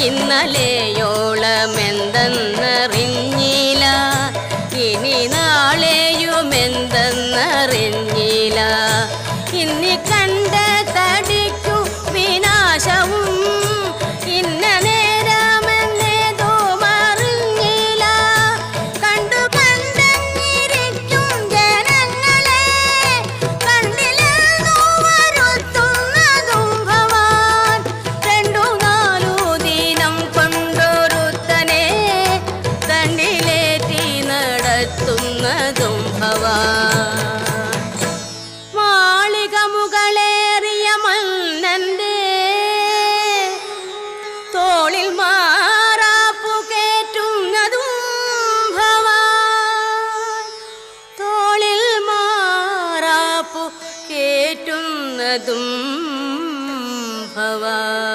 ഇന്നലെയോളമെന്തെന്നറിഞ്ഞില്ല, ഇനി നാളെയുമെന്തെന്നറിഞ്ഞില്ല. ഇന്നി കണ്ട തടിക്കു വിനാശവും ഇന്ന നേരമെന്നേതോ മറിഞ്ഞില്ല. കണ്ടു കണ്ടിരിക്കും ജനങ്ങളെ കണ്ടില്ലെന്നു വരുത്തുന്നതും ഭവാൻ. 2-4 ദിനം കൊണ്ടൊരുത്തനെ തണ്ടിലേറ്റി നടത്തുന്നതും ഭവാൻ. മാളിക മുകളേറിയ മന്നന്റെ തോളിൽ മാറാപ്പു കേറ്റുന്നതും ഭവാൻ. തോളിൽ മാറാപ്പു കേറ്റുന്നതും ഭവാൻ.